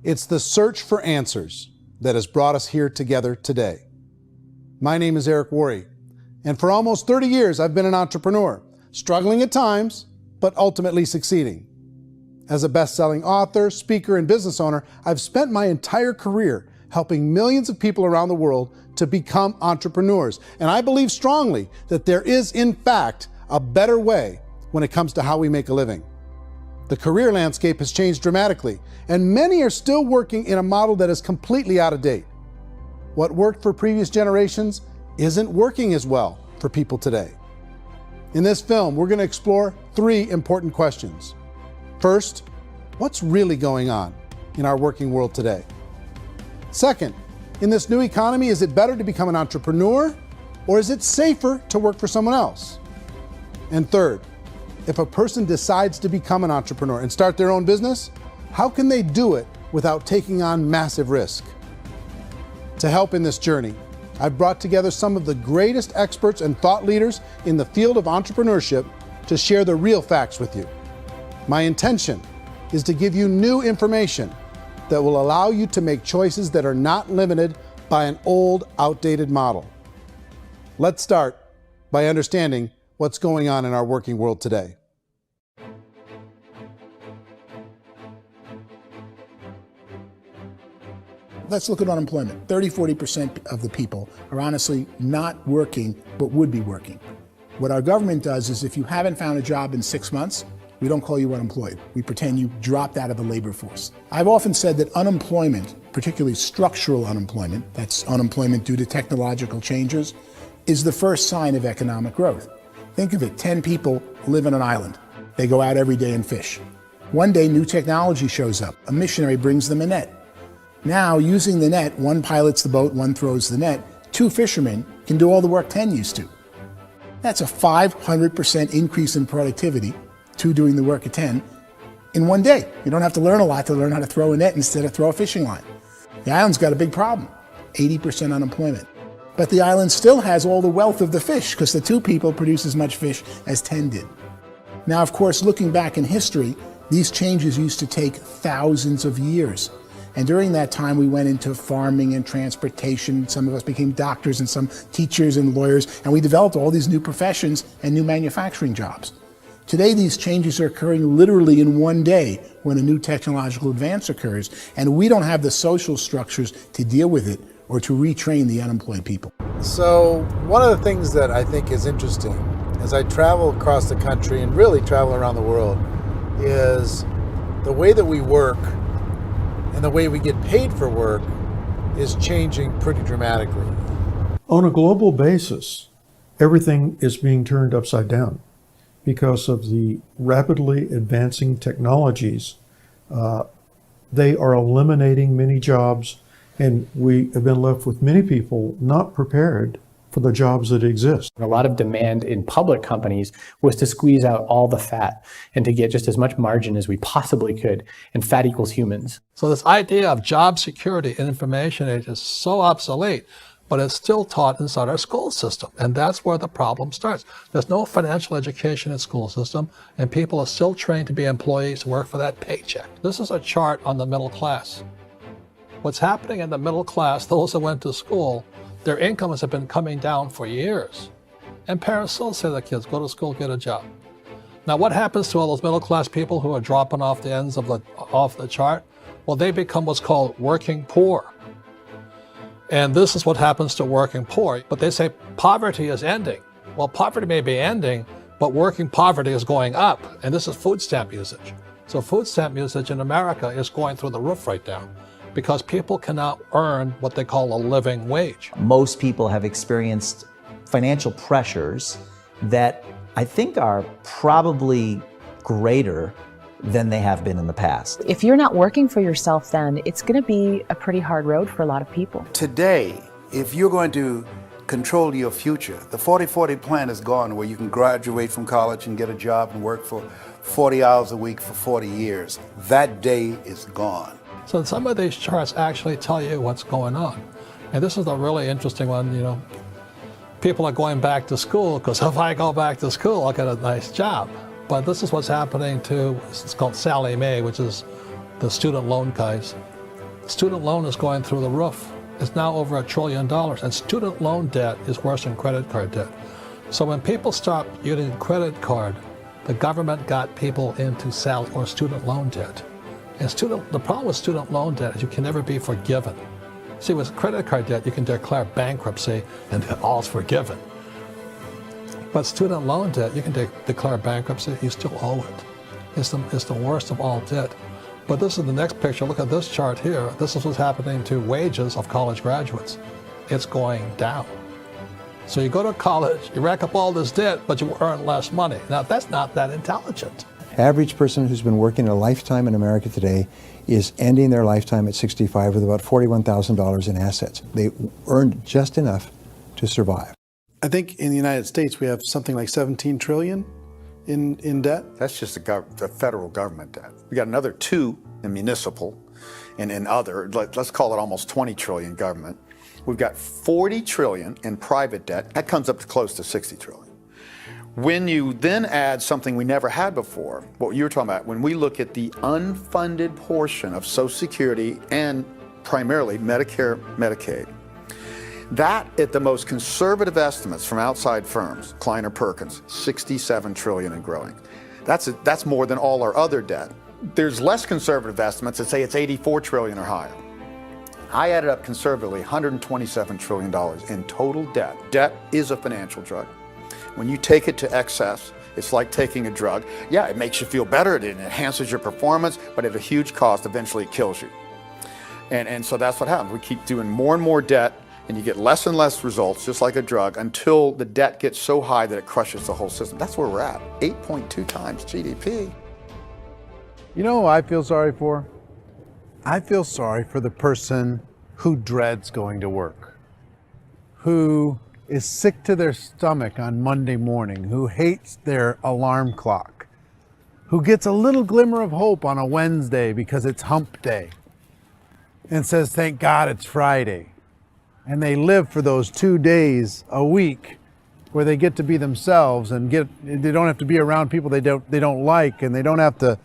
It's the search for answers that has brought us here together today. My name is Eric Worre, and for almost 30 years I've been an entrepreneur, struggling at times, but ultimately succeeding. As a best-selling author, speaker, and business owner, I've spent my entire career helping millions of people around the world to become entrepreneurs. And I believe strongly that there is, in fact, a better way when it comes to how we make a living. The career landscape has changed dramatically, and many are still working in a model that is completely out of date. What worked for previous generations isn't working as well for people today. In this film, we're going to explore 3 important questions. First, what's really going on in our working world today? Second, in this new economy, is it better to become an entrepreneur, or is it safer to work for someone else? And third, if a person decides to become an entrepreneur and start their own business, how can they do it without taking on massive risk? To help in this journey, I've brought together some of the greatest experts and thought leaders in the field of entrepreneurship to share the real facts with you. My intention is to give you new information that will allow you to make choices that are not limited by an old, outdated model. Let's start by understanding what's going on in our working world today. Let's look at unemployment. 30–40% of the people are honestly not working, but would be working. What our government does is if you haven't found a job in 6 months, we don't call you unemployed. We pretend you dropped out of the labor force. I've often said that unemployment, particularly structural unemployment, that's unemployment due to technological changes, is the first sign of economic growth. Think of it, 10 people live on an island. They go out every day and fish. One day, new technology shows up. A missionary brings them a net. Now, using the net, one pilots the boat, one throws the net. 2 fishermen can do all the work 10 used to. That's a 500% increase in productivity, 2 doing the work of 10, in one day. You don't have to learn a lot to learn how to throw a net instead of throw a fishing line. The island's got a big problem, 80% unemployment. But the island still has all the wealth of the fish because the 2 people produce as much fish as 10 did. Now, of course, looking back in history, these changes used to take thousands of years. And during that time, we went into farming and transportation. Some of us became doctors and some teachers and lawyers, and we developed all these new professions and new manufacturing jobs. Today, these changes are occurring literally in one day when a new technological advance occurs, and we don't have the social structures to deal with it or to retrain the unemployed people. So one of the things that I think is interesting as I travel across the country and really travel around the world is the way that we work and the way we get paid for work is changing pretty dramatically. On a global basis, everything is being turned upside down because of the rapidly advancing technologies. They are eliminating many jobs, and we have been left with many people not prepared for the jobs that exist. A lot of demand in public companies was to squeeze out all the fat and to get just as much margin as we possibly could, and fat equals humans. So this idea of job security and information age is so obsolete, but it's still taught inside our school system, and that's where the problem starts. There's no financial education in school system, and people are still trained to be employees who work for that paycheck. This is a chart on the middle class. What's happening in the middle class, those that went to school, their incomes have been coming down for years. And parents still say to their kids, go to school, get a job. Now what happens to all those middle class people who are dropping off the ends of the chart? Well, they become what's called working poor. And this is what happens to working poor. But they say poverty is ending. Well, poverty may be ending, but working poverty is going up. And this is food stamp usage. So food stamp usage in America is going through the roof right now, because people cannot earn what they call a living wage. Most people have experienced financial pressures that I think are probably greater than they have been in the past. If you're not working for yourself, then it's going to be a pretty hard road for a lot of people. Today, if you're going to control your future, the 40-40 plan is gone, where you can graduate from college and get a job and work for 40 hours a week for 40 years. That day is gone. So some of these charts actually tell you what's going on. And this is a really interesting one. You know, people are going back to school because if I go back to school, I'll get a nice job. But this is what's happening to, it's called Sallie Mae, which is the student loan guys. Student loan is going through the roof. It's now over $1 trillion, and student loan debt is worse than credit card debt. So when people stopped using credit card, the government got people into student loan debt. And the problem with student loan debt is you can never be forgiven. See, with credit card debt, you can declare bankruptcy and all's forgiven. But student loan debt, you can declare bankruptcy, you still owe it. It's the worst of all debt. But this is the next picture. Look at this chart here. This is what's happening to wages of college graduates. It's going down. So you go to college, you rack up all this debt, but you earn less money. Now, that's not that intelligent. Average person who's been working a lifetime in America today is ending their lifetime at 65 with about $41,000 in assets. They earned just enough to survive. I think in the United States we have something like 17 trillion in debt. That's just the federal government debt. We got another 2 in municipal and in other, let's call it almost 20 trillion government. We've got 40 trillion in private debt. That comes up to close to 60 trillion. When you then add something we never had before, what you were talking about, when we look at the unfunded portion of Social Security and primarily Medicare, Medicaid, that at the most conservative estimates from outside firms, Kleiner Perkins, 67 trillion and growing. That's more than all our other debt. There's less conservative estimates that say it's 84 trillion or higher. I added up conservatively $127 trillion in total debt. Debt is a financial drug. When you take it to excess, it's like taking a drug. Yeah, it makes you feel better, it enhances your performance, but at a huge cost, eventually it kills you. And so that's what happens. We keep doing more and more debt, and you get less and less results, just like a drug, until the debt gets so high that it crushes the whole system. That's where we're at, 8.2 times GDP. You know who I feel sorry for? I feel sorry for the person who dreads going to work, who is sick to their stomach on Monday morning, who hates their alarm clock, who gets a little glimmer of hope on a Wednesday because it's hump day and says, thank God it's Friday. And they live for those 2 days a week where they get to be themselves and they don't have to be around people they don't like, and they don't have to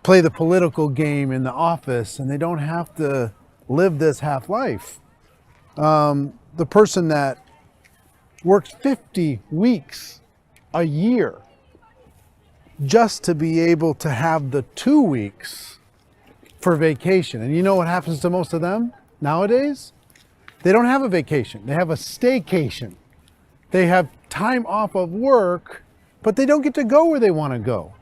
play the political game in the office, and they don't have to live this half life. The person that works 50 weeks a year just to be able to have the 2 weeks for vacation. And you know what happens to most of them nowadays? They don't have a vacation. They have a staycation. They have time off of work, but they don't get to go where they want to go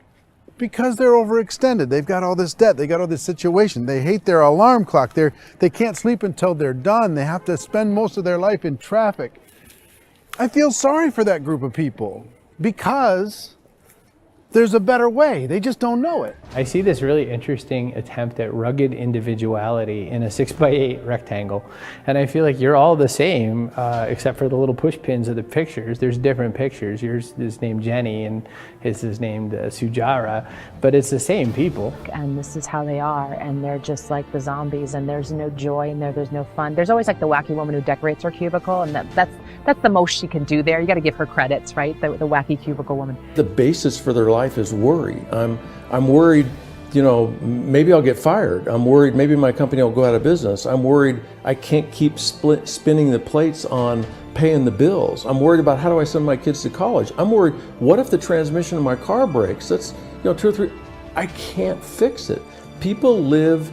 because they're overextended. They've got all this debt. They got all this situation. They hate their alarm clock. They can't sleep until they're done. They have to spend most of their life in traffic. I feel sorry for that group of people because there's a better way. They just don't know it. I see this really interesting attempt at rugged individuality in a 6x8 rectangle. And I feel like you're all the same, except for the little push pins of the pictures. There's different pictures. Yours is named Jenny and his is named Sujara, but it's the same people. And this is how they are, and they're just like the zombies, and there's no joy in there, there's no fun. There's always like the wacky woman who decorates her cubicle, and that's the most she can do there. You got to give her credits, right? The wacky cubicle woman. The basis for their life is worry. I'm worried, you know, maybe I'll get fired. I'm worried maybe my company will go out of business. I'm worried I can't keep spinning the plates on paying the bills. I'm worried about how do I send my kids to college. I'm worried, what if the transmission of my car breaks? That's, you know, 2 or 3, I can't fix it. People live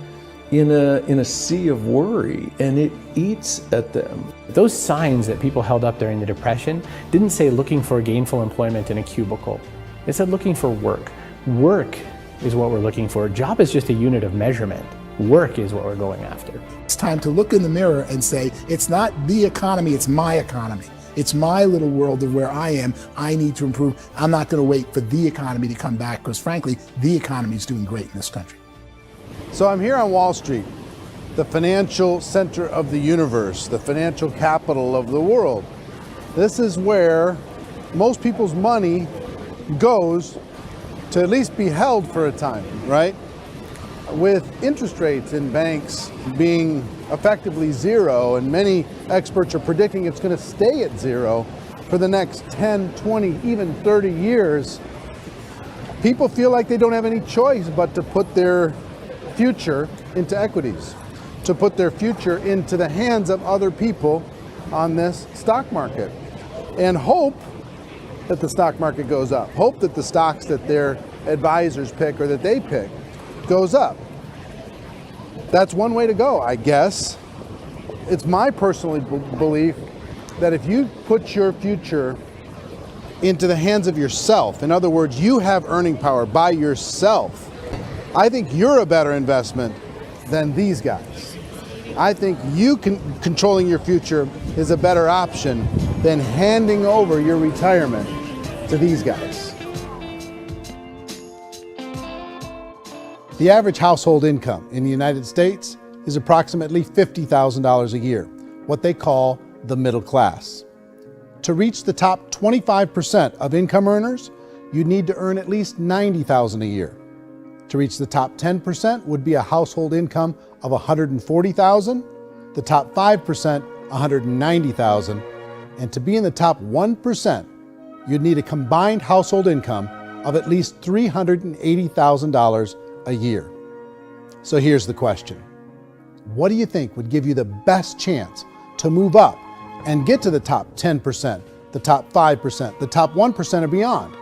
in a sea of worry, and it eats at them. Those signs that people held up during the Depression didn't say looking for gainful employment in a cubicle. It said looking for work. Work is what we're looking for. Job is just a unit of measurement. Work is what we're going after. It's time to look in the mirror and say, it's not the economy, it's my economy. It's my little world of where I am. I need to improve. I'm not going to wait for the economy to come back, because frankly, the economy is doing great in this country. So I'm here on Wall Street, the financial center of the universe, the financial capital of the world. This is where most people's money goes to at least be held for a time, right? With interest rates in banks being effectively zero, and many experts are predicting it's going to stay at zero for the next 10, 20, even 30 years, people feel like they don't have any choice but to put their future into equities, to put their future into the hands of other people on this stock market, and hope that the stock market goes up, hope that the stocks that their advisors pick or that they pick goes up. That's one way to go, I guess. It's my personal belief that if you put your future into the hands of yourself, in other words, you have earning power by yourself, I think you're a better investment than these guys. I think you controlling your future is a better option than handing over your retirement to these guys. The average household income in the United States is approximately $50,000 a year, what they call the middle class. To reach the top 25% of income earners, you'd need to earn at least $90,000 a year. To reach the top 10% would be a household income of $140,000, the top 5%, $190,000, and to be in the top 1%, you'd need a combined household income of at least $380,000 a year. So here's the question. What do you think would give you the best chance to move up and get to the top 10%, the top 5%, the top 1% or beyond?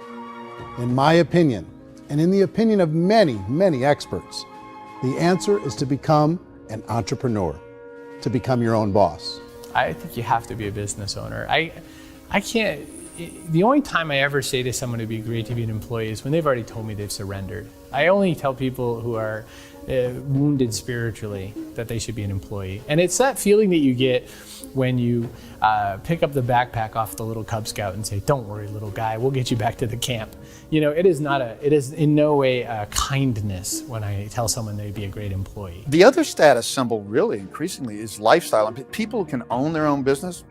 In my opinion, and in the opinion of many, many experts, the answer is to become an entrepreneur, to become your own boss. I think you have to be a business owner. I can't, the only time I ever say to someone it'd be great to be an employee is when they've already told me they've surrendered. I only tell people who are wounded spiritually that they should be an employee. And it's that feeling that you get when you pick up the backpack off the little Cub Scout and say, "Don't worry, little guy, we'll get you back to the camp." You know, it is in no way a kindness when I tell someone they'd be a great employee. The other status symbol really increasingly is lifestyle. I mean, people can own their own business,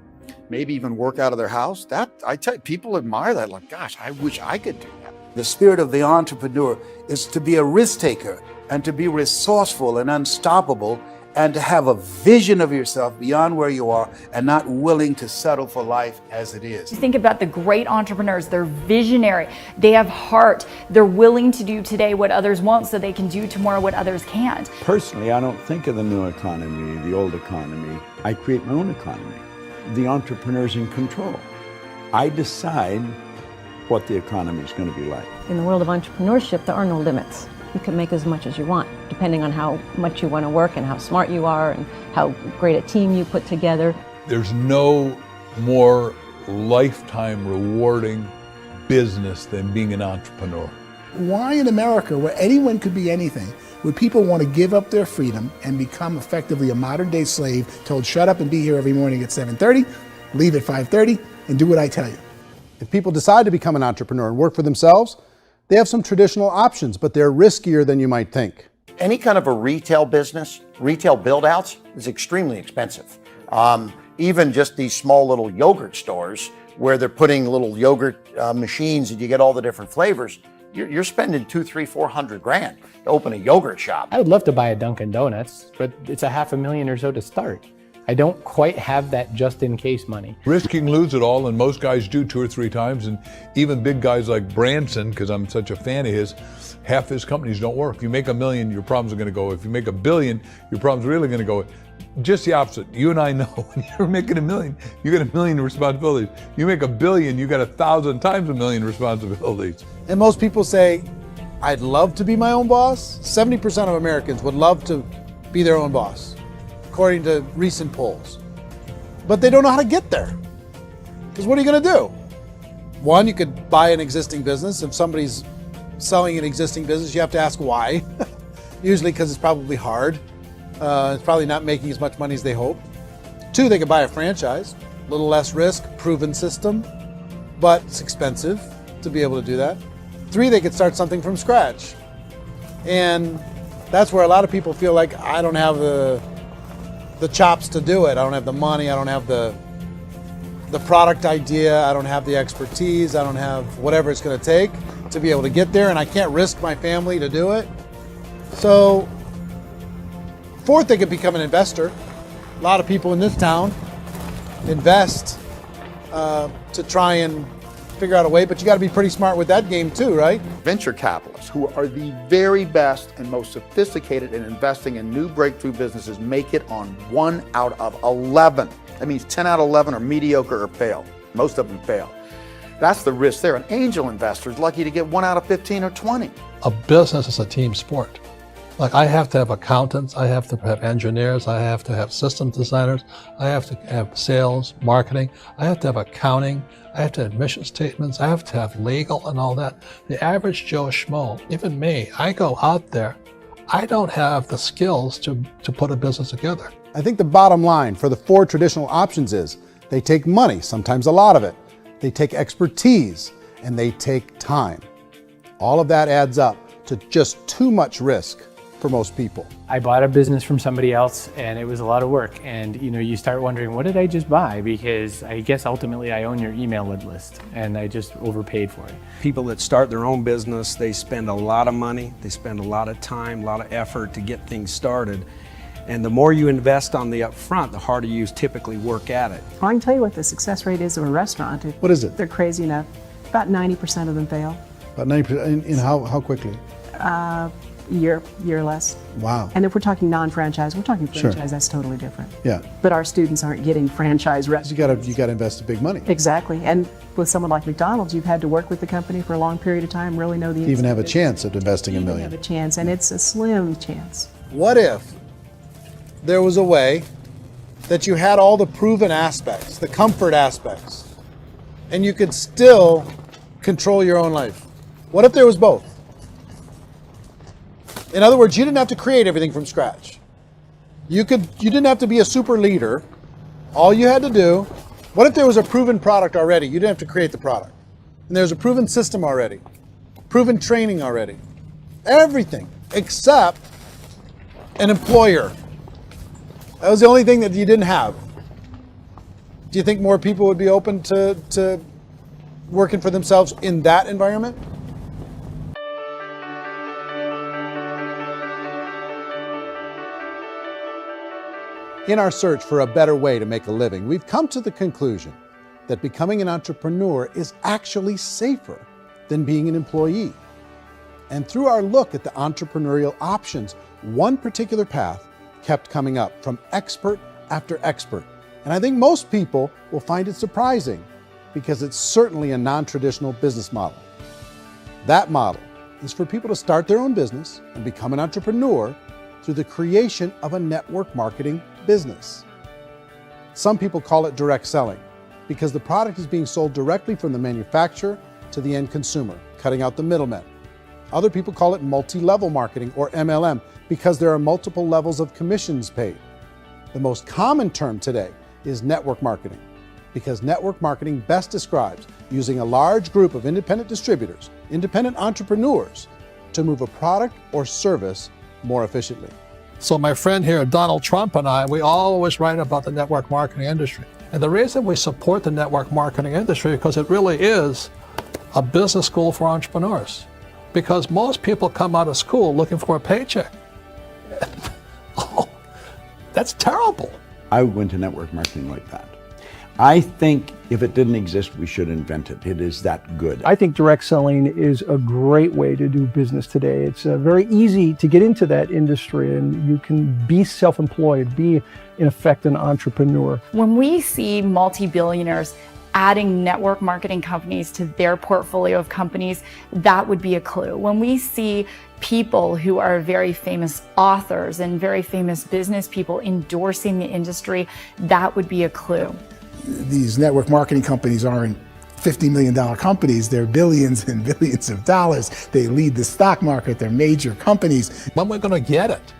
maybe even work out of their house. That, I tell you, people admire that. Like, gosh, I wish I could do that. The spirit of the entrepreneur is to be a risk taker and to be resourceful and unstoppable and to have a vision of yourself beyond where you are and not willing to settle for life as it is. Think about the great entrepreneurs. They're visionary. They have heart. They're willing to do today what others won't so they can do tomorrow what others can't. Personally, I don't think of the new economy, the old economy. I create my own economy. The entrepreneur's in control. I decide what the economy is going to be like. In the world of entrepreneurship, there are no limits. You can make as much as you want, depending on how much you want to work and how smart you are and how great a team you put together. There's no more lifetime rewarding business than being an entrepreneur. Why in America, where anyone could be anything, would people want to give up their freedom and become effectively a modern-day slave, told shut up and be here every morning at 7:30, leave at 5:30, and do what I tell you? If people decide to become an entrepreneur and work for themselves, they have some traditional options, but they're riskier than you might think. Any kind of a retail business, retail build-outs is extremely expensive. Even just these small little yogurt stores where they're putting little yogurt machines and you get all the different flavors, you're spending $200,000, $300,000, $400,000 to open a yogurt shop. I would love to buy a Dunkin' Donuts, but it's $500,000 or so to start. I don't quite have that just in case money. Risk you can lose it all, and most guys do 2 or 3 times, and even big guys like Branson, because I'm such a fan of his, half his companies don't work. If you make $1 million, your problems are going to go. If you make $1 billion, your problems are really going to go. Just the opposite. You and I know when you're making $1 million, you get $1 million responsibilities. You make $1 billion, you got 1,000 times $1 million responsibilities. And most people say, I'd love to be my own boss. 70% of Americans would love to be their own boss, according to recent polls. But they don't know how to get there. Because what are you going to do? One, you could buy an existing business. If somebody's selling an existing business, you have to ask why. Usually because it's probably hard. It's probably not making as much money as they hope. 2, they could buy a franchise. A little less risk, proven system, but it's expensive to be able to do that. 3, they could start something from scratch. And that's where a lot of people feel like, I don't have the chops to do it. I don't have the money. I don't have the product idea. I don't have the expertise. I don't have whatever it's going to take to be able to get there, and I can't risk my family to do it. So, 4th, they could become an investor. A lot of people in this town invest to try and figure out a way, but you got to be pretty smart with that game too, right? Venture capitalists, who are the very best and most sophisticated in investing in new breakthrough businesses, make it on 1 out of 11. That means 10 out of 11 are mediocre or fail. Most of them fail. That's the risk there. An angel investor is lucky to get 1 out of 15 or 20. A business is a team sport. Like, I have to have accountants, I have to have engineers, I have to have systems designers, I have to have sales, marketing, I have to have accounting, I have to have mission statements, I have to have legal and all that. The average Joe Schmo, even me, I go out there, I don't have the skills to put a business together. I think the bottom line for the 4 traditional options is they take money, sometimes a lot of it. They take expertise, and they take time. All of that adds up to just too much risk for most people. I bought a business from somebody else and it was a lot of work. And you start wondering, what did I just buy? Because I guess ultimately I own your email list and I just overpaid for it. People that start their own business, they spend a lot of money, they spend a lot of time, a lot of effort to get things started. And the more you invest on the upfront, the harder you typically work at it. I can tell you what the success rate is of a restaurant. What is it? They're crazy enough. About 90% of them fail. About 90%, in how quickly? Year or less. Wow. And if we're talking non-franchise, we're talking franchise, Sure. that's totally different. Yeah. But our students aren't getting franchise restaurants. You got to invest big money. Exactly. And with someone like McDonald's, you've had to work with the company for a long period of time, really know the Even have a business. chance at investing $1 million. Have a chance, and it's a slim chance. What if there was a way that you had all the proven aspects, the comfort aspects, and you could still control your own life? What if there was both? In other words, you didn't have to create everything from scratch. You didn't have to be a super leader. All you had to do, what if there was a proven product already? You didn't have to create the product. And there's a proven system already, proven training already. Everything except an employer. That was the only thing that you didn't have. Do you think more people would be open to working for themselves in that environment? In our search for a better way to make a living, we've come to the conclusion that becoming an entrepreneur is actually safer than being an employee. And through our look at the entrepreneurial options, one particular path kept coming up from expert after expert. And I think most people will find it surprising because it's certainly a non-traditional business model. That model is for people to start their own business and become an entrepreneur through the creation of a network marketing business. Some people call it direct selling because the product is being sold directly from the manufacturer to the end consumer, cutting out the middlemen. Other people call it multi-level marketing, or MLM, because there are multiple levels of commissions paid. The most common term today is network marketing, because network marketing best describes using a large group of independent distributors, independent entrepreneurs, to move a product or service more efficiently. So my friend here, Donald Trump, and I, we always write about the network marketing industry. And the reason we support the network marketing industry is because it really is a business school for entrepreneurs. Because most people come out of school looking for a paycheck. Oh, that's terrible. I went to network marketing like that. I think if it didn't exist, we should invent it. It is that good. I think direct selling is a great way to do business today. It's very easy to get into that industry, and you can be self-employed, be in effect an entrepreneur. When we see multi-billionaires adding network marketing companies to their portfolio of companies, that would be a clue. When we see people who are very famous authors and very famous business people endorsing the industry, that would be a clue. These network marketing companies aren't $50 million companies, they're billions and billions of dollars. They lead the stock market, they're major companies. When we're going to get it?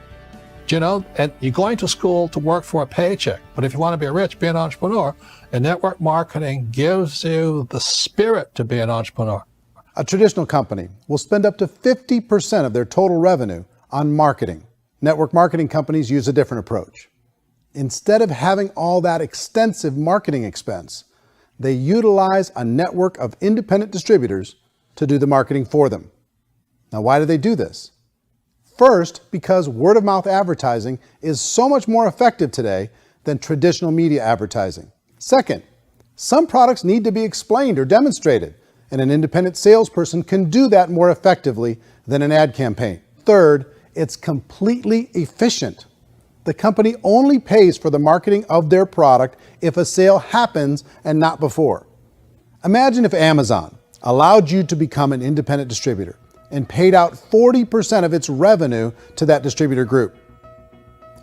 You know, and you're going to school to work for a paycheck, but if you want to be rich, be an entrepreneur, and network marketing gives you the spirit to be an entrepreneur. A traditional company will spend up to 50% of their total revenue on marketing. Network marketing companies use a different approach. Instead of having all that extensive marketing expense, they utilize a network of independent distributors to do the marketing for them. Now, why do they do this? First, because word-of-mouth advertising is so much more effective today than traditional media advertising. Second, some products need to be explained or demonstrated and an independent salesperson can do that more effectively than an ad campaign. Third, it's completely efficient. The company only pays for the marketing of their product if a sale happens and not before. Imagine if Amazon allowed you to become an independent distributor and paid out 40% of its revenue to that distributor group.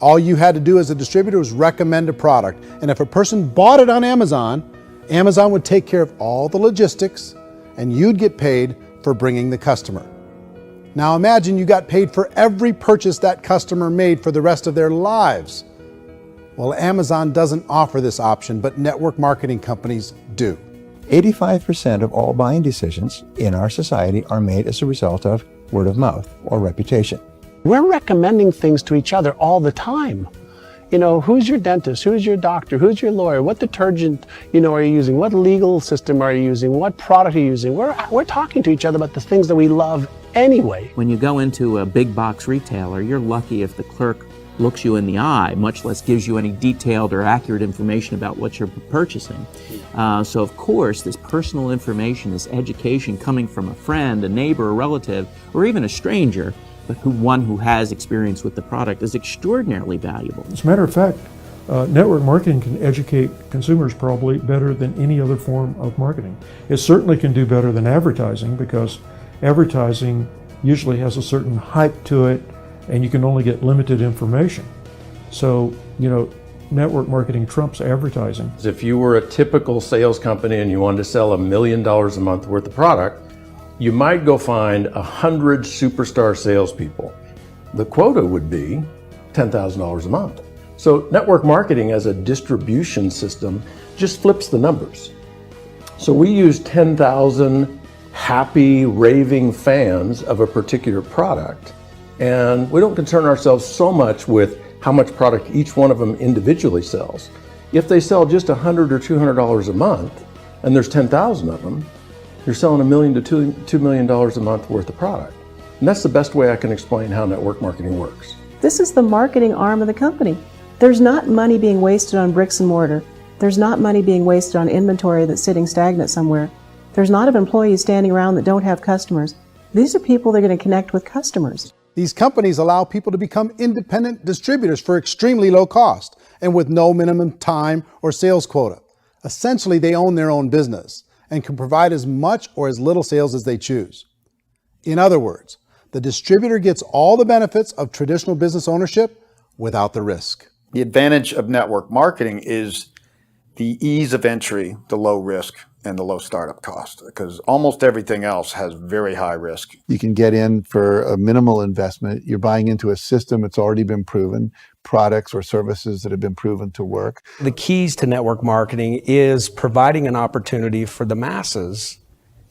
All you had to do as a distributor was recommend a product, and if a person bought it on Amazon, Amazon would take care of all the logistics and you'd get paid for bringing the customer. Now imagine you got paid for every purchase that customer made for the rest of their lives. Well, Amazon doesn't offer this option, but network marketing companies do. 85% of all buying decisions in our society are made as a result of word of mouth or reputation. We're recommending things to each other all the time. You know, who's your dentist? Who's your doctor? Who's your lawyer? What detergent, are you using? What legal system are you using? What product are you using? We're talking to each other about the things that we love anyway. When you go into a big box retailer, you're lucky if the clerk looks you in the eye, much less gives you any detailed or accurate information about what you're purchasing. So of course, this personal information, this education coming from a friend, a neighbor, a relative, or even a stranger, but one who has experience with the product is extraordinarily valuable. As a matter of fact, network marketing can educate consumers probably better than any other form of marketing. It certainly can do better than advertising, because advertising usually has a certain hype to it and you can only get limited information. So, network marketing trumps advertising. If you were a typical sales company and you wanted to sell $1 million a month worth of product, you might go find 100 superstar salespeople. The quota would be $10,000 a month. So network marketing as a distribution system just flips the numbers. So we use 10,000 happy, raving fans of a particular product, and we don't concern ourselves so much with how much product each one of them individually sells. If they sell just $100 or $200 a month, and there's 10,000 of them, you're selling $1 million to $2 million a month worth of product. And that's the best way I can explain how network marketing works. This is the marketing arm of the company. There's not money being wasted on bricks and mortar. There's not money being wasted on inventory that's sitting stagnant somewhere. There's not of employees standing around that don't have customers. These are people that are going to connect with customers. These companies allow people to become independent distributors for extremely low cost and with no minimum time or sales quota. Essentially, they own their own business and can provide as much or as little sales as they choose. In other words, the distributor gets all the benefits of traditional business ownership without the risk. The advantage of network marketing is the ease of entry, the low risk, and the low startup cost, because almost everything else has very high risk. You can get in for a minimal investment. You're buying into a system that's already been proven, products or services that have been proven to work. The keys to network marketing is providing an opportunity for the masses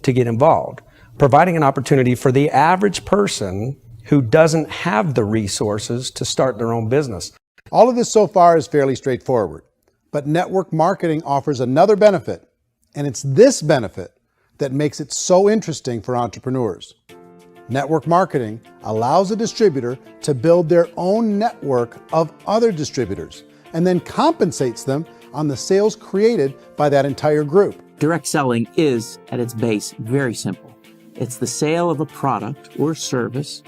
to get involved, providing an opportunity for the average person who doesn't have the resources to start their own business. All of this so far is fairly straightforward, but network marketing offers another benefit, and it's this benefit that makes it so interesting for entrepreneurs. Network marketing allows a distributor to build their own network of other distributors and then compensates them on the sales created by that entire group. Direct selling is, at its base, very simple. It's the sale of a product or service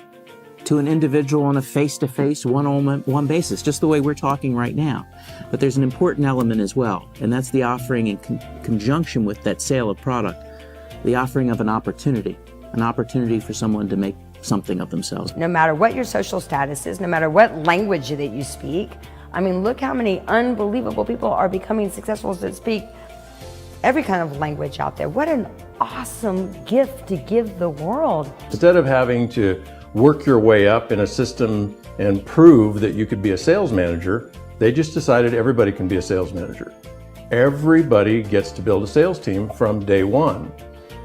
to an individual on a face-to-face, one-on-one basis, just the way we're talking right now. But there's an important element as well, and that's the offering in conjunction with that sale of product, the offering of an opportunity for someone to make something of themselves. No matter what your social status is, no matter what language that you speak, I mean, look how many unbelievable people are becoming successful that speak every kind of language out there. What an awesome gift to give the world. Instead of having to work your way up in a system and prove that you could be a sales manager, they just decided everybody can be a sales manager. Everybody gets to build a sales team from day one.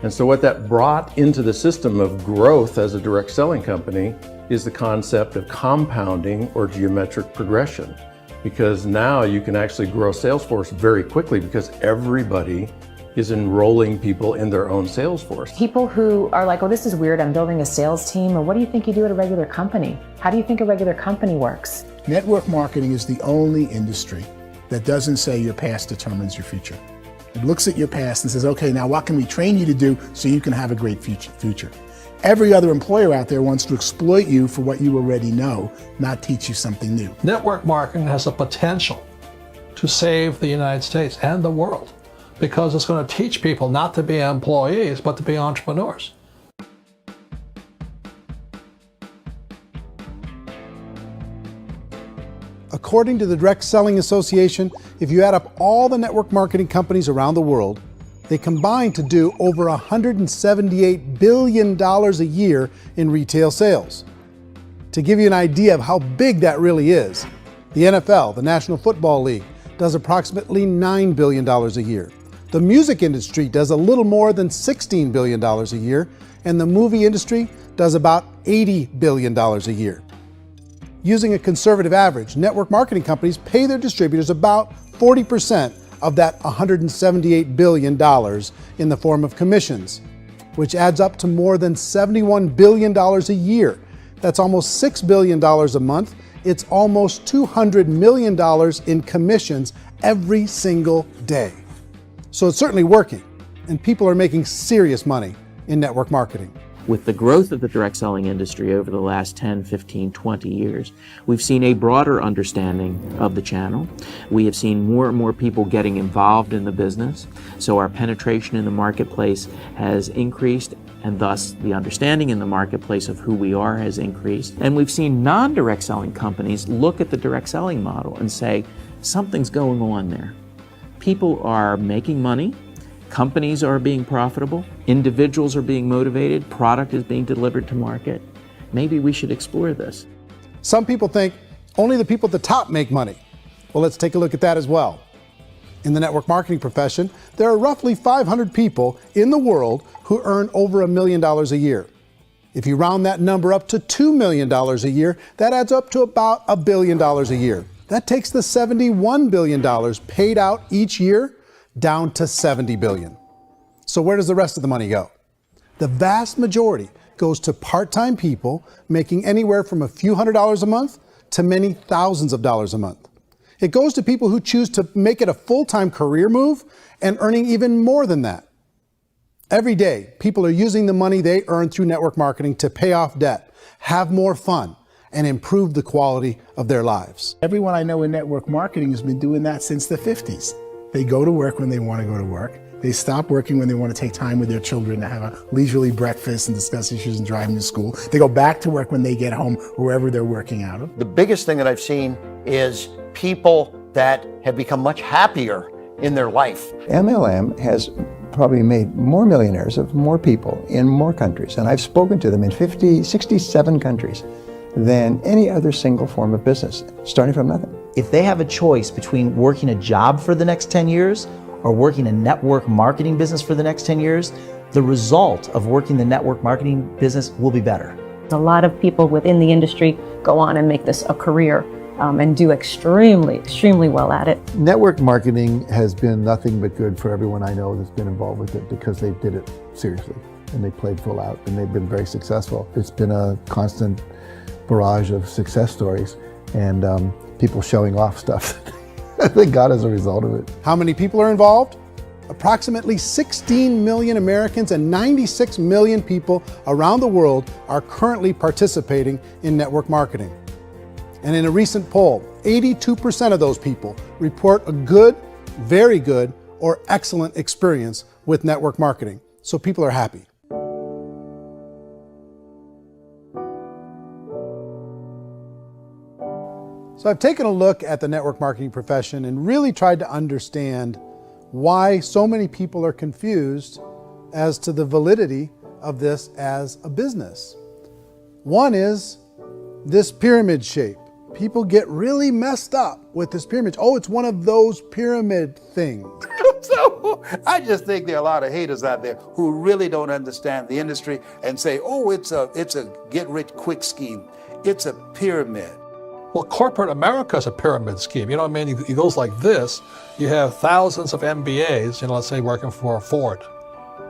And so what that brought into the system of growth as a direct selling company is the concept of compounding or geometric progression. Because now you can actually grow sales force very quickly because everybody is enrolling people in their own sales force. People who are like, oh, this is weird, I'm building a sales team, or what do you think you do at a regular company? How do you think a regular company works? Network marketing is the only industry that doesn't say your past determines your future. It looks at your past and says, okay, now what can we train you to do so you can have a great future? Every other employer out there wants to exploit you for what you already know, not teach you something new. Network marketing has the potential to save the United States and the world because it's going to teach people not to be employees, but to be entrepreneurs. According to the Direct Selling Association, if you add up all the network marketing companies around the world, they combine to do over $178 billion a year in retail sales. To give you an idea of how big that really is, the NFL, the National Football League, does approximately $9 billion a year. The music industry does a little more than $16 billion a year, and the movie industry does about $80 billion a year. Using a conservative average, network marketing companies pay their distributors about 40% of that $178 billion in the form of commissions, which adds up to more than $71 billion a year. That's almost $6 billion a month. It's almost $200 million in commissions every single day. So it's certainly working, and people are making serious money in network marketing. With the growth of the direct selling industry over the last 10, 15, 20 years, we've seen a broader understanding of the channel. We have seen more and more people getting involved in the business, so our penetration in the marketplace has increased, and thus the understanding in the marketplace of who we are has increased. And we've seen non-direct selling companies look at the direct selling model and say, something's going on there. People are making money. Companies are being profitable, individuals are being motivated, product is being delivered to market. Maybe we should explore this. Some people think only the people at the top make money. Well, let's take a look at that as well. In the network marketing profession, there are roughly 500 people in the world who earn over $1 million a year. If you round that number up to $2 million a year, that adds up to about $1 billion a year. That takes the $71 billion paid out each year down to $70 billion. So where does the rest of the money go? The vast majority goes to part-time people making anywhere from a few $100s a month to many thousands of dollars a month. It goes to people who choose to make it a full-time career move and earning even more than that. Every day, people are using the money they earn through network marketing to pay off debt, have more fun, and improve the quality of their lives. Everyone I know in network marketing has been doing that since the 50s. They go to work when they want to go to work. They stop working when they want to take time with their children to have a leisurely breakfast and discuss issues and drive them to school. They go back to work when they get home, wherever they're working out of. The biggest thing that I've seen is people that have become much happier in their life. MLM has probably made more millionaires of more people in more countries, and I've spoken to them in 67 countries, than any other single form of business, starting from nothing. If they have a choice between working a job for the next 10 years or working a network marketing business for the next 10 years, the result of working the network marketing business will be better. A lot of people within the industry go on and make this a career and do extremely well at it. Network marketing has been nothing but good for everyone I know that's been involved with it because they did it seriously and they played full out and they've been very successful. It's been a constant barrage of success stories and people showing off stuff that they got as a result of it. How many people are involved? Approximately 16 million Americans and 96 million people around the world are currently participating in network marketing. And in a recent poll, 82% of those people report a good, very good, or excellent experience with network marketing. So people are happy. So I've taken a look at the network marketing profession and really tried to understand why so many people are confused as to the validity of this as a business. One is this pyramid shape. People get really messed up with this pyramid. Oh, it's one of those pyramid things. So I just think there are a lot of haters out there who really don't understand the industry and say, oh, it's a get-rich-quick scheme. It's a pyramid. Well, corporate America is a pyramid scheme. You know what I mean? It goes like this. You have thousands of MBAs, let's say working for Ford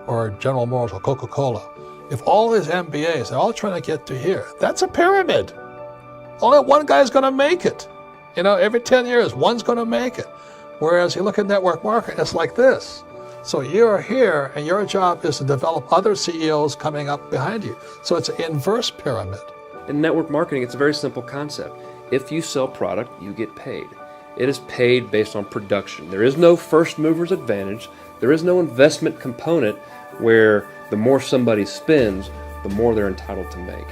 or General Motors or Coca-Cola. If all these MBAs are all trying to get to here, that's a pyramid. Only one guy's going to make it. Every 10 years, one's going to make it. Whereas you look at network marketing, it's like this. So you're here, and your job is to develop other CEOs coming up behind you. So it's an inverse pyramid. In network marketing, it's a very simple concept. If you sell product, you get paid. It is paid based on production. There is no first mover's advantage. There is no investment component where the more somebody spends, the more they're entitled to make.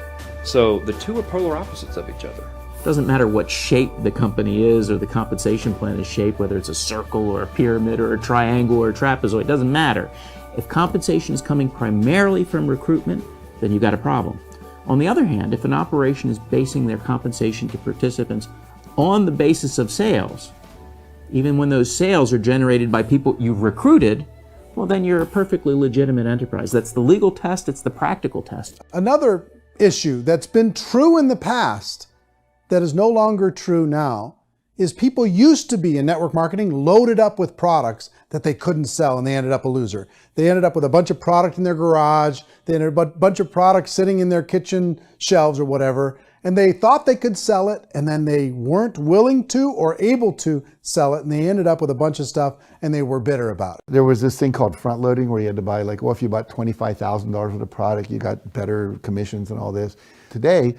So the two are polar opposites of each other. Doesn't matter what shape the company is or the compensation plan is shaped, whether it's a circle or a pyramid or a triangle or a trapezoid, it doesn't matter. If compensation is coming primarily from recruitment, then you've got a problem. On the other hand, if an operation is basing their compensation to participants on the basis of sales, even when those sales are generated by people you've recruited, well, then you're a perfectly legitimate enterprise. That's the legal test, it's the practical test. Another issue that's been true in the past that is no longer true now is people used to be in network marketing loaded up with products that they couldn't sell, and they ended up a loser. They ended up with a bunch of product in their garage, they ended up with a bunch of products sitting in their kitchen shelves or whatever, and they thought they could sell it, and then they weren't willing to or able to sell it, and they ended up with a bunch of stuff, and they were bitter about it. There was this thing called front loading where you had to buy, like, well, if you bought $25,000 worth of product, you got better commissions and all this. Today,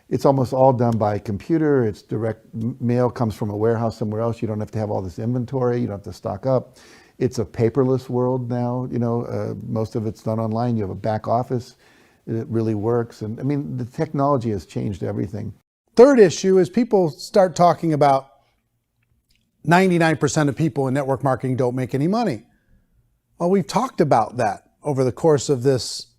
it's almost all done by computer. It's direct mail, comes from a warehouse somewhere else. You don't have to have all this inventory. You don't have to stock up. It's a paperless world now. You know, most of it's done online. You have a back office. It really works. And I mean, the technology has changed everything. Third issue is people start talking about 99% of people in network marketing don't make any money. Well, we've talked about that over the course of this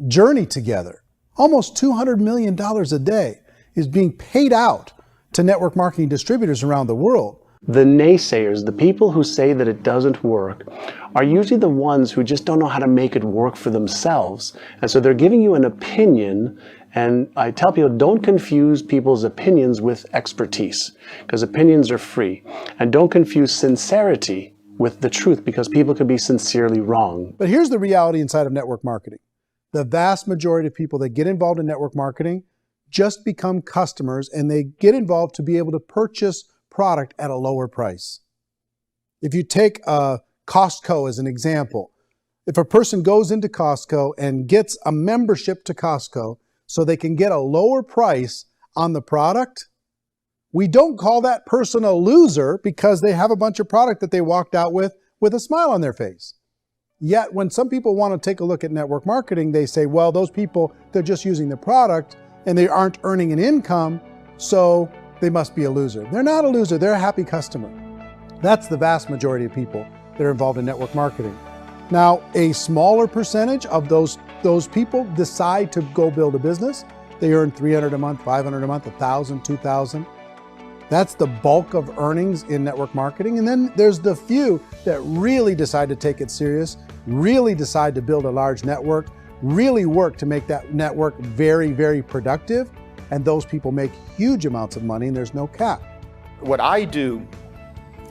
journey together. Almost $200 million a day is being paid out to network marketing distributors around the world. The naysayers, the people who say that it doesn't work, are usually the ones who just don't know how to make it work for themselves. And so they're giving you an opinion, and I tell people, don't confuse people's opinions with expertise, because opinions are free. And don't confuse sincerity with the truth, because people can be sincerely wrong. But here's the reality inside of network marketing. The vast majority of people that get involved in network marketing just become customers, and they get involved to be able to purchase product at a lower price. If you take Costco as an example, if a person goes into Costco and gets a membership to Costco so they can get a lower price on the product, we don't call that person a loser because they have a bunch of product that they walked out with a smile on their face. Yet when some people want to take a look at network marketing, they say, well, those people, they're just using the product and they aren't earning an income, so they must be a loser. They're not a loser, they're a happy customer. That's the vast majority of people that are involved in network marketing. Now, a smaller percentage of those people decide to go build a business. They earn $300 a month, $500 a month, $1,000, $2,000. That's the bulk of earnings in network marketing. And then there's the few that really decide to take it serious, really decide to build a large network, really work to make that network very, very productive. And those people make huge amounts of money, and there's no cap. What I do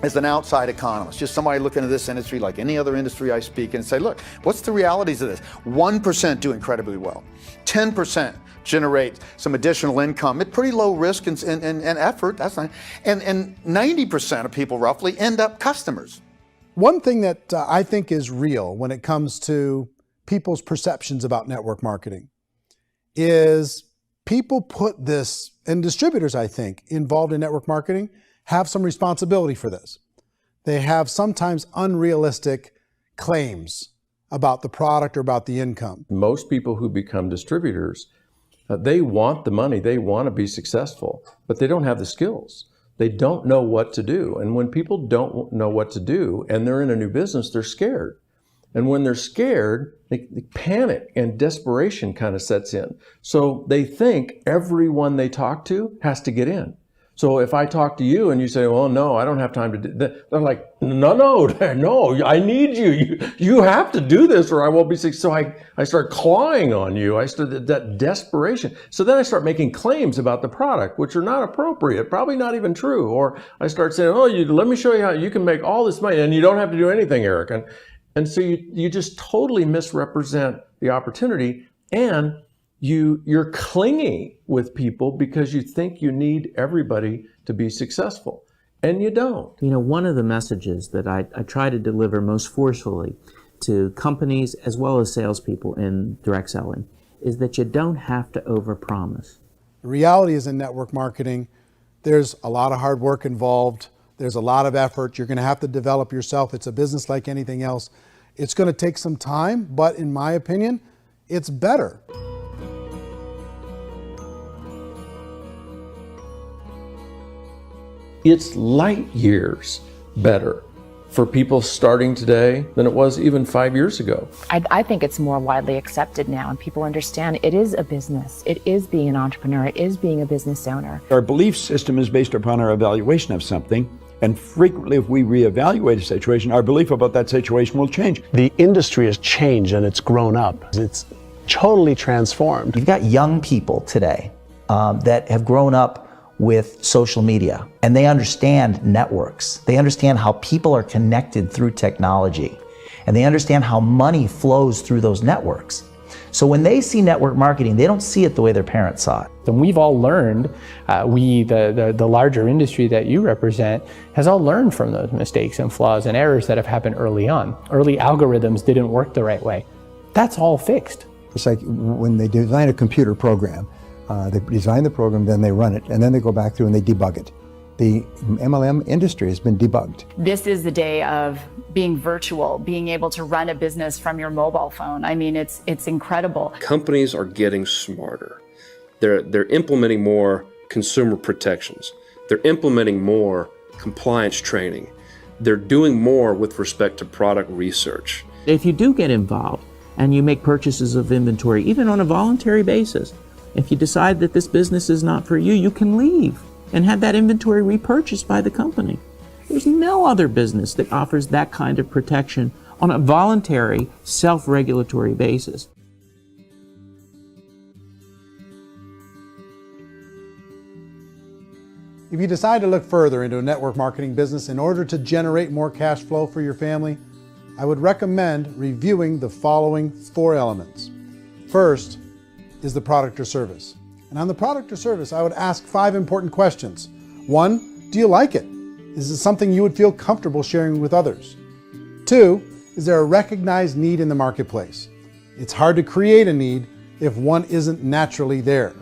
as an outside economist, just somebody looking at this industry like any other industry I speak and say, look, what's the realities of this? 1% do incredibly well. 10% generate some additional income at pretty low risk and effort. That's not, and 90% of people roughly end up customers. One thing that I think is real when it comes to people's perceptions about network marketing is people put this, and distributors, I think, involved in network marketing have some responsibility for this. They have sometimes unrealistic claims about the product or about the income. Most people who become distributors, they want the money, they want to be successful, but they don't have the skills. They don't know what to do. And when people don't know what to do and they're in a new business, they're scared. And when they're scared, they panic and desperation kind of sets in. So they think everyone they talk to has to get in. So if I talk to you and you say, well, no, I don't have time to do that, they're like, no, I need you. You have to do this or I won't be successful. So I start clawing on you. I start that desperation. So then I start making claims about the product, which are not appropriate, probably not even true. Or I start saying, oh, let me show you how you can make all this money and you don't have to do anything, Eric. And so you just totally misrepresent the opportunity, and you're clingy with people because you think you need everybody to be successful. and you don't. You know, one of the messages that I try to deliver most forcefully to companies as well as salespeople in direct selling is that you don't have to overpromise. The reality is in network marketing, there's a lot of hard work involved. There's a lot of effort. You're going to have to develop yourself. It's a business like anything else. It's going to take some time, but in my opinion, it's better. It's light years better for people starting today than it was even 5 years ago. I think it's more widely accepted now, and people understand it is a business. It is being an entrepreneur. It is being a business owner. Our belief system is based upon our evaluation of something. And frequently, if we reevaluate a situation, our belief about that situation will change. The industry has changed and it's grown up. It's totally transformed. You've got young people today that have grown up with social media, and they understand networks. They understand how people are connected through technology, and they understand how money flows through those networks. So when they see network marketing, they don't see it the way their parents saw it. And we've all learned, the larger industry that you represent, has all learned from those mistakes and flaws and errors that have happened early on. Early algorithms didn't work the right way. That's all fixed. It's like when they design a computer program, they design the program, then they run it, and then they go back through and they debug it. The MLM industry has been debugged. This is the day of being virtual, being able to run a business from your mobile phone. I mean, it's incredible. Companies are getting smarter. They're implementing more consumer protections. They're implementing more compliance training. They're doing more with respect to product research. If you do get involved and you make purchases of inventory, even on a voluntary basis, if you decide that this business is not for you, you can leave and have that inventory repurchased by the company. There's no other business that offers that kind of protection on a voluntary, self-regulatory basis. If you decide to look further into a network marketing business in order to generate more cash flow for your family, I would recommend reviewing the following 4 elements. First is the product or service. And on the product or service, I would ask 5 important questions. 1, do you like it? Is it something you would feel comfortable sharing with others? 2, is there a recognized need in the marketplace? It's hard to create a need if one isn't naturally there.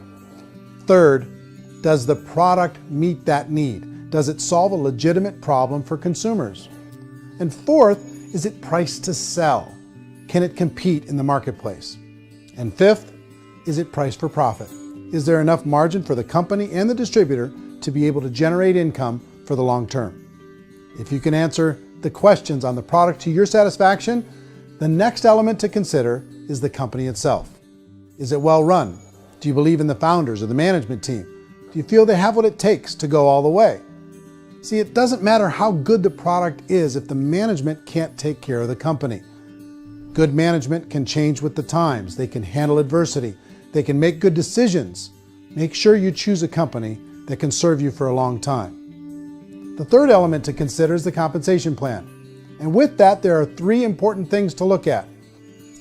3rd, does the product meet that need? Does it solve a legitimate problem for consumers? And 4th, is it priced to sell? Can it compete in the marketplace? And 5th, is it priced for profit? Is there enough margin for the company and the distributor to be able to generate income for the long term? If you can answer the questions on the product to your satisfaction, the next element to consider is the company itself. Is it well run? Do you believe in the founders or the management team? Do you feel they have what it takes to go all the way? See, it doesn't matter how good the product is if the management can't take care of the company. Good management can change with the times. They can handle adversity. They can make good decisions. Make sure you choose a company that can serve you for a long time. The third element to consider is the compensation plan. And with that, there are 3 important things to look at.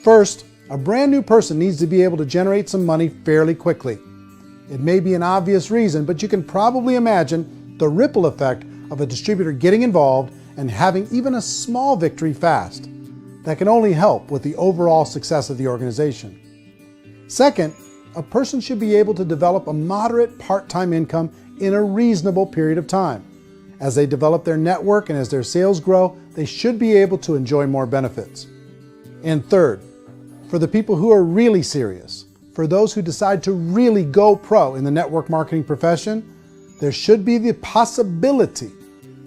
First, a brand new person needs to be able to generate some money fairly quickly. It may be an obvious reason, but you can probably imagine the ripple effect of a distributor getting involved and having even a small victory fast. That can only help with the overall success of the organization. Second, a person should be able to develop a moderate part-time income in a reasonable period of time. As they develop their network and as their sales grow, they should be able to enjoy more benefits. And third, for the people who are really serious, for those who decide to really go pro in the network marketing profession, there should be the possibility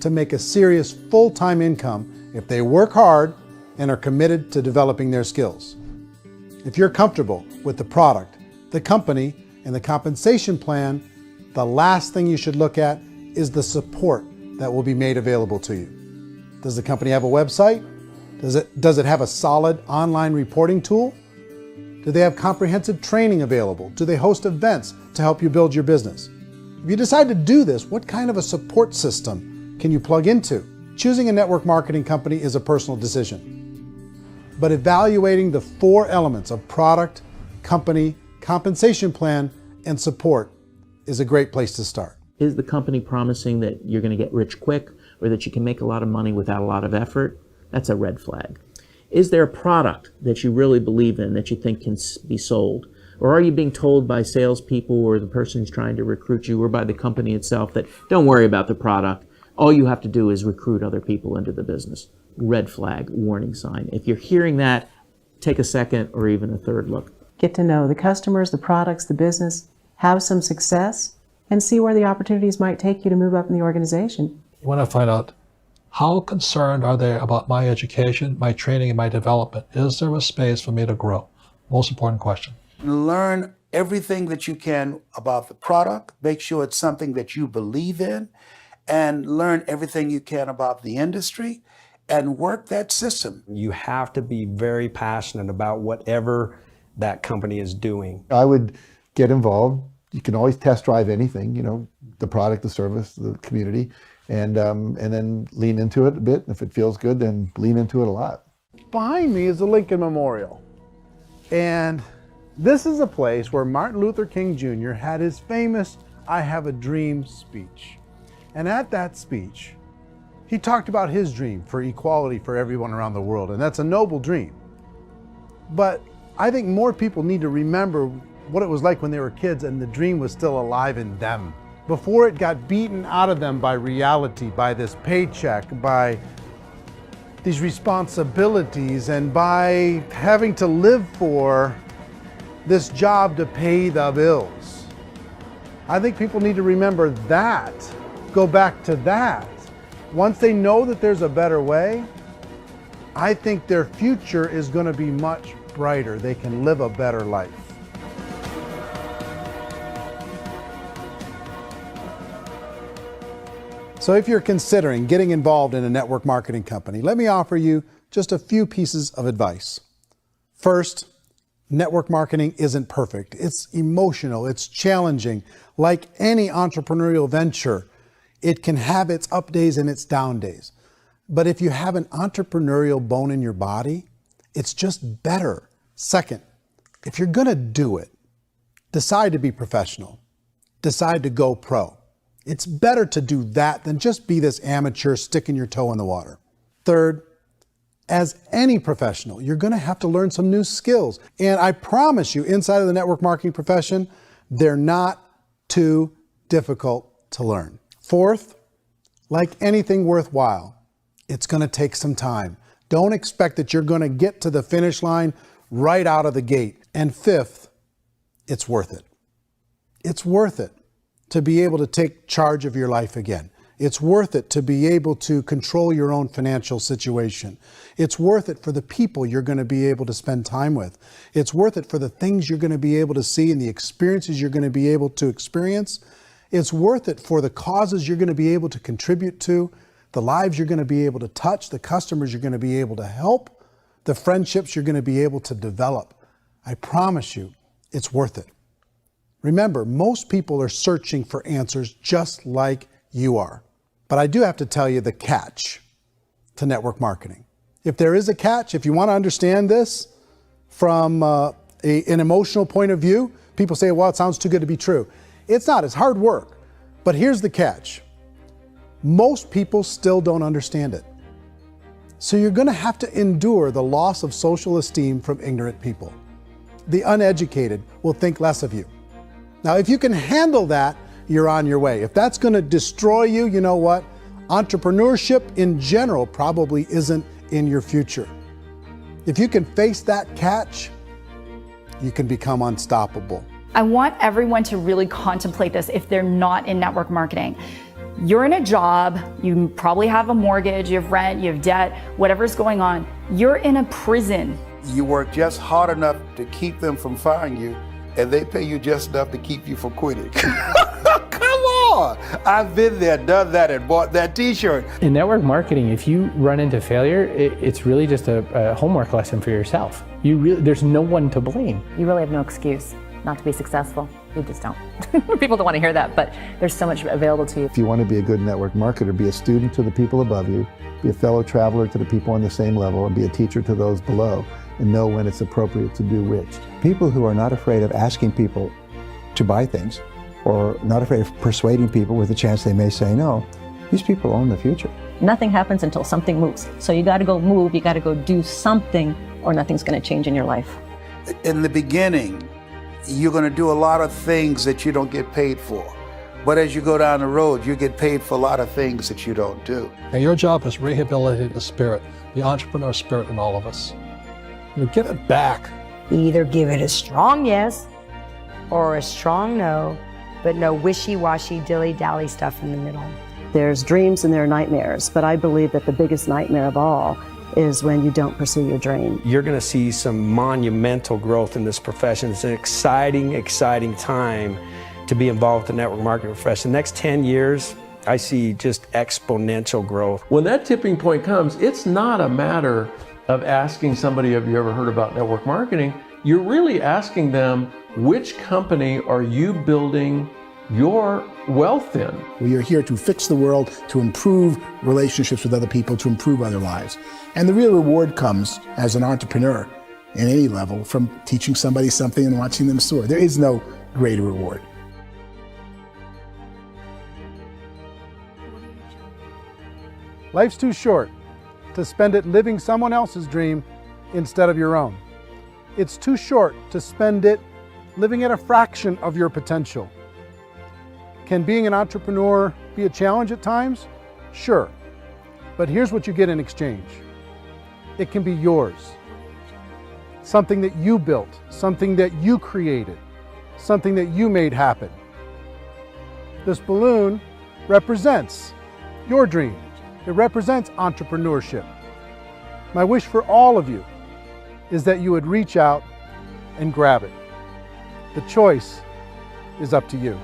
to make a serious full-time income if they work hard and are committed to developing their skills. If you're comfortable with the product, the company, and the compensation plan, the last thing you should look at is the support that will be made available to you. Does the company have a website? Does it have a solid online reporting tool? Do they have comprehensive training available? Do they host events to help you build your business? If you decide to do this, what kind of a support system can you plug into? Choosing a network marketing company is a personal decision. But evaluating the 4 elements of product, company, compensation plan, and support is a great place to start. Is the company promising that you're going to get rich quick or that you can make a lot of money without a lot of effort? That's a red flag. Is there a product that you really believe in that you think can be sold? Or are you being told by salespeople or the person who's trying to recruit you or by the company itself that don't worry about the product, all you have to do is recruit other people into the business? Red flag, warning sign. If you're hearing that, take a second or even a third look. Get to know the customers, the products, the business, have some success, and see where the opportunities might take you to move up in the organization. You want to find out, how concerned are they about my education, my training, and my development? Is there a space for me to grow? Most important question. Learn everything that you can about the product. Make sure it's something that you believe in, and learn everything you can about the industry and work that system. You have to be very passionate about whatever that company is doing. I would get involved. You can always test drive anything, the product, the service, the community, and then lean into it a bit. If it feels good, then lean into it a lot. Behind me is the Lincoln Memorial. And this is a place where Martin Luther King Jr. had his famous "I Have a Dream" speech. And at that speech, he talked about his dream for equality for everyone around the world, and that's a noble dream. But I think more people need to remember what it was like when they were kids and the dream was still alive in them, before it got beaten out of them by reality, by this paycheck, by these responsibilities, and by having to live for this job to pay the bills. I think people need to remember that, go back to that. Once they know that there's a better way, I think their future is going to be much brighter. They can live a better life. So if you're considering getting involved in a network marketing company, let me offer you just a few pieces of advice. First, network marketing isn't perfect. It's emotional, it's challenging. Like any entrepreneurial venture, it can have its up days and its down days. But if you have an entrepreneurial bone in your body, it's just better. Second, if you're gonna do it, decide to be professional. Decide to go pro. It's better to do that than just be this amateur sticking your toe in the water. Third, as any professional, you're gonna have to learn some new skills. And I promise you, inside of the network marketing profession, they're not too difficult to learn. Fourth, like anything worthwhile, it's gonna take some time. Don't expect that you're gonna get to the finish line right out of the gate. And fifth, it's worth it. It's worth it to be able to take charge of your life again. It's worth it to be able to control your own financial situation. It's worth it for the people you're going to be able to spend time with. It's worth it for the things you're going to be able to see and the experiences you're going to be able to experience. It's worth it for the causes you're going to be able to contribute to, the lives you're going to be able to touch, the customers you're going to be able to help, the friendships you're going to be able to develop. I promise you, it's worth it. Remember, most people are searching for answers just like you are. But I do have to tell you the catch to network marketing. If there is a catch, if you want to understand this from an emotional point of view, people say, well, it sounds too good to be true. It's not, it's hard work. But here's the catch. Most people still don't understand it. So you're going to have to endure the loss of social esteem from ignorant people. The uneducated will think less of you. Now, if you can handle that, you're on your way. If that's going to destroy you, you know what? Entrepreneurship in general probably isn't in your future. If you can face that catch, you can become unstoppable. I want everyone to really contemplate this if they're not in network marketing. You're in a job, you probably have a mortgage, you have rent, you have debt, whatever's going on. You're in a prison. You work just hard enough to keep them from firing you, and they pay you just enough to keep you from quitting. Come on! I've been there, done that, and bought that t-shirt. In network marketing, if you run into failure, it's really just a homework lesson for yourself. There's no one to blame. You really have no excuse not to be successful. You just don't. People don't want to hear that, but there's so much available to you. If you want to be a good network marketer, be a student to the people above you, be a fellow traveler to the people on the same level, and be a teacher to those below, and know when it's appropriate to do which. People who are not afraid of asking people to buy things or not afraid of persuading people with a chance they may say no. These people own the future. Nothing happens until something moves. So you got to go move, you got to go do something, or nothing's going to change in your life. In the beginning, you're going to do a lot of things that you don't get paid for. But as you go down the road, you get paid for a lot of things that you don't do. And your job is rehabilitate the spirit, the entrepreneur spirit in all of us. You get it back. Either give it a strong yes or a strong no, but no wishy-washy, dilly-dally stuff in the middle. There's dreams and there are nightmares, but I believe that the biggest nightmare of all is when you don't pursue your dream. You're going to see some monumental growth in this profession. It's an exciting, exciting time to be involved with the network marketing profession. The next 10 years, I see just exponential growth. When that tipping point comes, it's not a matter of asking somebody, have you ever heard about network marketing? You're really asking them, which company are you building your wealth in? We are here to fix the world, to improve relationships with other people, to improve other lives. And the real reward comes as an entrepreneur in any level from teaching somebody something and watching them soar. There is no greater reward. Life's too short to spend it living someone else's dream instead of your own. It's too short to spend it living at a fraction of your potential. Can being an entrepreneur be a challenge at times? Sure. But here's what you get in exchange. It can be yours. Something that you built, something that you created, something that you made happen. This balloon represents your dream. It represents entrepreneurship. My wish for all of you is that you would reach out and grab it. The choice is up to you.